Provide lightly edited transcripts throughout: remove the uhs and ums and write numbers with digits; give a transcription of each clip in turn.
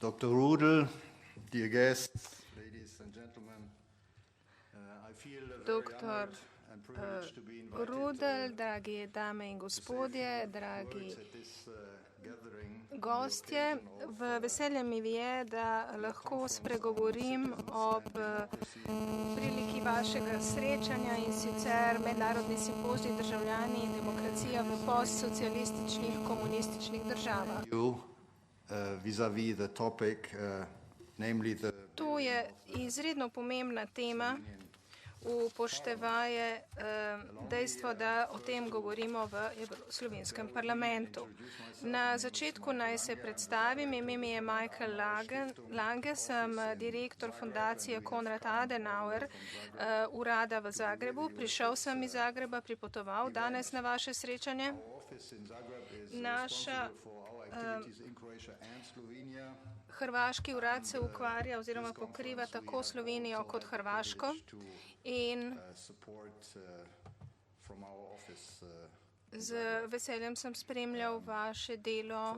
Dr. Rudel, dear guests, ladies and gentlemen, I feel very honored and privileged to be invited Rudel, dragi dame in gospodje, dragi gostje, v veselje mi je, da lahko spregovorim ob priliki vašega srečanja in sicer Mednarodni simpozij Državljani in demokracija v postsocialističnih komunističnih državah. vis-à-vis the topic, namely the To je izredno pomembna tema, upoštevaje dejstvo, da o tem govorimo v slovenskem parlamentu. Na začetku naj se predstavim, ime mi je Michael Lange, sem direktor fundacije Konrad Adenauer, urada v Zagrebu. Prišel sem iz Zagreba, pripotoval danes na vaše srečanje. Naša hrvaški urad se ukvarja oziroma pokriva tako Slovenijo kot Hrvaško in z veseljem sem spremljal vaše delo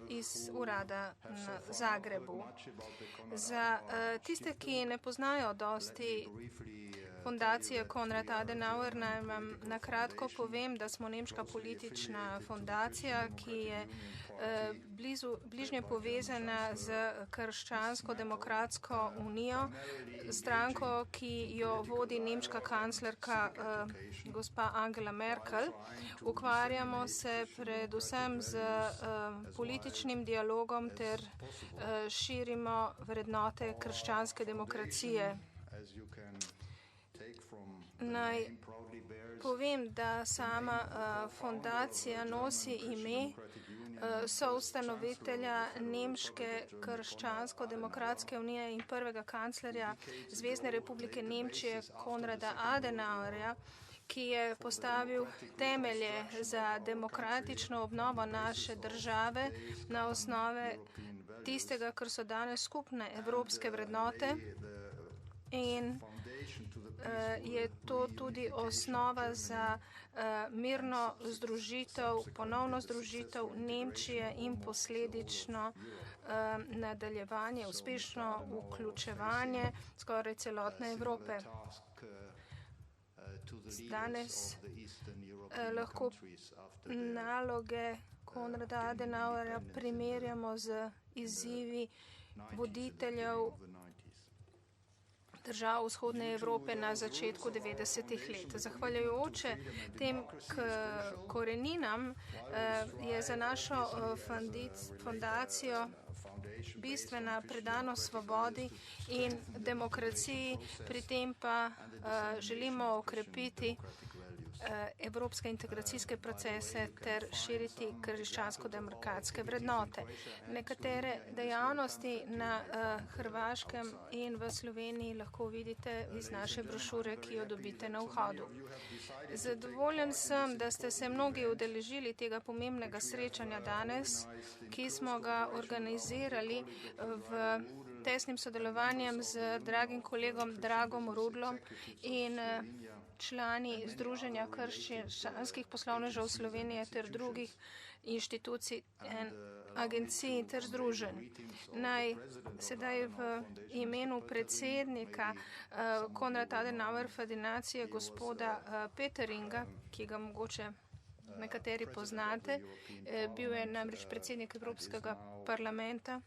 iz urada na Zagrebu. Za tiste, ki ne poznajo dosti fundacije Konrad Adenauer, naj vam na kratko povem, da smo nemška politična fundacija, ki je bližnje povezana z Krščansko-demokratsko unijo, stranko, ki jo vodi nemška kanclerka gospa Angela Merkel. Ukvarjamo se predvsem z političnim dialogom ter širimo vrednote krščanske demokracije. Naj povem, da sama fundacija nosi ime soustanovitelja Nemške krščansko-demokratske unije in prvega kanclerja Zvezne republike Nemčije Konrada Adenauerja, ki je postavil temelje za demokratično obnovo naše države na osnove tistega, kar so danes skupne evropske vrednote. In je to tudi osnova za mirno združitev, ponovno združitev Nemčije in posledično nadaljevanje, uspešno vključevanje skoraj celotne Evrope. Danes lahko naloge Konrada Adenauerja primerjamo z izzivi voditeljev držav vzhodne Evrope na začetku 90-ih let. Zahvaljujoče tem koreninam je za našo fundacijo bistvena predanost svobodi in demokraciji, pri tem pa želimo okrepiti evropske integracijske procese ter širiti krščansko-demokratske vrednote. Nekatere dejavnosti na Hrvaškem in v Sloveniji lahko vidite iz naše brošure, ki jo dobite na vhodu. Zadovoljen sem, da ste se mnogi udeležili tega pomembnega srečanja danes, ki smo ga organizirali v tesnim sodelovanjem z dragim kolegom Dragom Rudlom in člani Združenja krščanskih poslovnežev Slovenije ter drugih inštitucij, agencij ter združenj. Naj sedaj v imenu predsednika Konrad Adenauer fundacije gospoda Peteringa, ki ga mogoče nekateri poznate, bil je namreč predsednik Evropskega parlamenta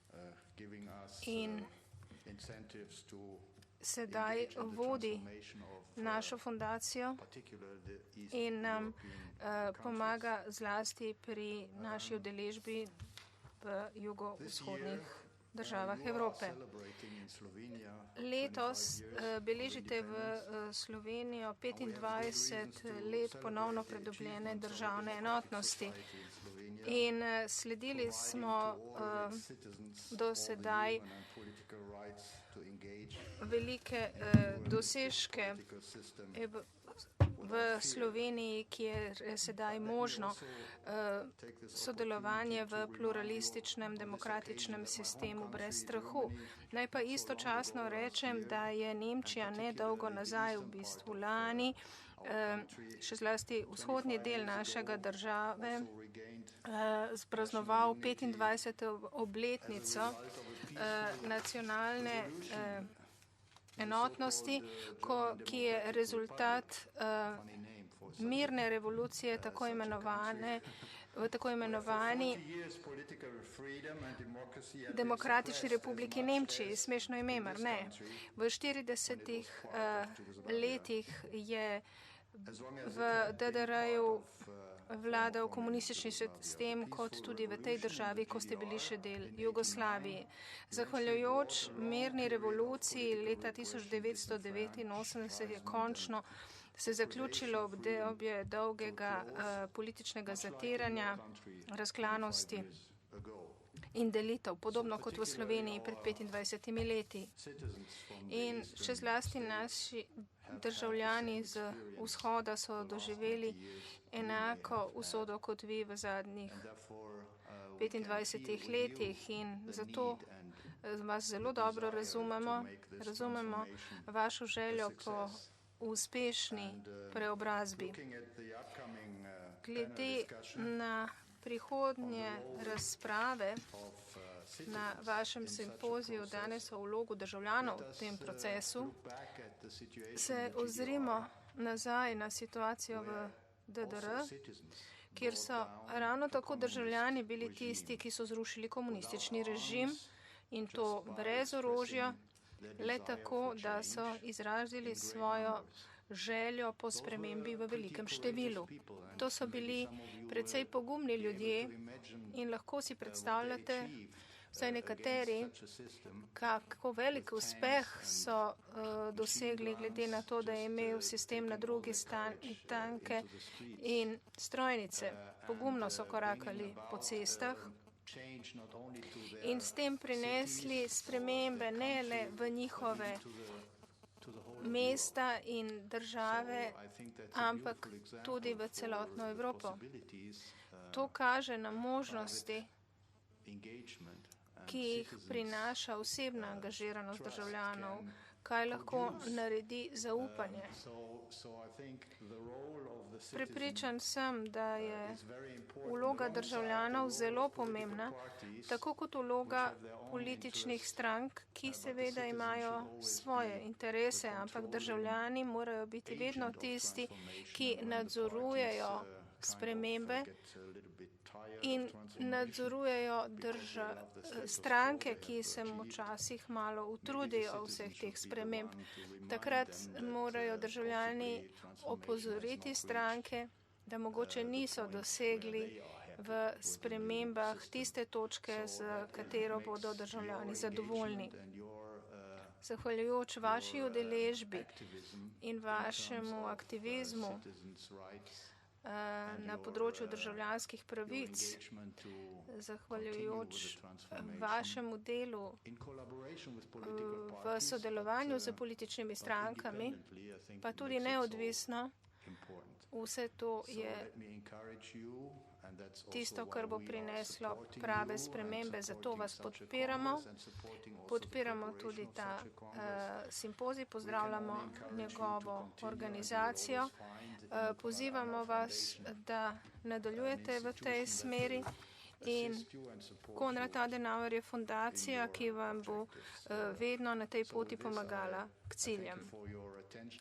in sedaj vodi našo fundacijo in nam pomaga zlasti pri naši udeležbi v jugovzhodnih državah Evrope. Letos beležite v Slovenijo 25 let ponovno pridobljene državne enotnosti in sledili smo do sedaj velike dosežke v Sloveniji, kjer je sedaj možno sodelovanje v pluralističnem demokratičnem sistemu brez strahu. Naj pa istočasno rečem, da je Nemčija nedolgo nazaj, v bistvu lani, še zlasti vzhodni del našega države, spraznoval 25. obletnico nacionalne enotnosti, ki je rezultat mirne revolucije, v tako imenovani Demokratični republiki Nemčiji. Smešno ime, mar ne? V 40 letih je v DDR-ju vladal komunistični sistem, kot tudi v tej državi, ko ste bili še del Jugoslavije. Zahvaljujoč mirni revoluciji leta 1989 je končno se zaključilo obdobje dolgega političnega zatiranja, razklanosti in delitev, podobno kot v Sloveniji pred 25 leti. In še zlasti naši državljani z vzhoda so doživeli enako usodo kot vi v zadnjih 25 letih in zato vas zelo dobro razumemo vašo željo po uspešni preobrazbi. Glede na prihodnje razprave na vašem simpoziju danes o vlogu državljanov v tem procesu, se ozrimo nazaj na situacijo v DDR, kjer so ravno tako državljani bili tisti, ki so zrušili komunistični režim in to brez orožja, le tako, da so izrazili svojo željo po spremembi v velikem številu. To so bili precej pogumni ljudje in lahko si predstavljate, vsaj nekateri, kako velik uspeh so dosegli glede na to, da je imel sistem na drugi tanke in strojnice. Pogumno so korakali po cestah in s tem prinesli spremembe ne le v njihove mesta in države, ampak tudi v celotno Evropo. To kaže na možnosti, ki jih prinaša osebna angažiranost državljanov, kaj lahko naredi zaupanje. Prepričan sem, da je vloga državljanov zelo pomembna, tako kot vloga političnih strank, ki seveda imajo svoje interese, ampak državljani morajo biti vedno tisti, ki nadzorujejo spremembe in nadzorujejo stranke, ki se včasih malo utrudijo vseh teh sprememb. Takrat morajo državljani opozoriti stranke, da mogoče niso dosegli v spremembah tiste točke, z katero bodo državljani zadovoljni. Zahvaljujoč vaši udeležbi in vašemu aktivizmu na področju državljanskih pravic, zahvaljujoč vašemu delu v sodelovanju z političnimi strankami, pa tudi neodvisno, vse to je tisto, kar bo prineslo prave spremembe. Zato vas podpiramo. Podpiramo tudi ta simpozij, pozdravljamo njegovo organizacijo. Pozivamo vas, da nadaljujete v tej smeri in Konrad Adenauer je fundacija, ki vam bo vedno na tej poti pomagala k ciljem.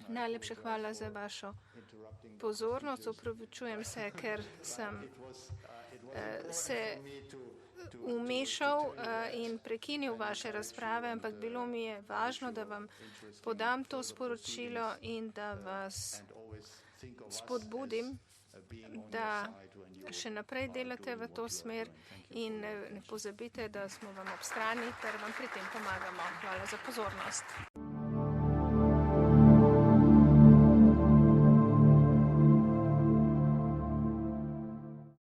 Najlepše hvala za vašo pozornost. Opravičujem se, ker sem se umešal in prekinil vaše razprave, ampak bilo mi je važno, da vam podam to sporočilo in da vas spodbudim, da še naprej delate v to smer in ne pozabite, da smo vam ob strani ter vam pri tem pomagamo. Hvala za pozornost.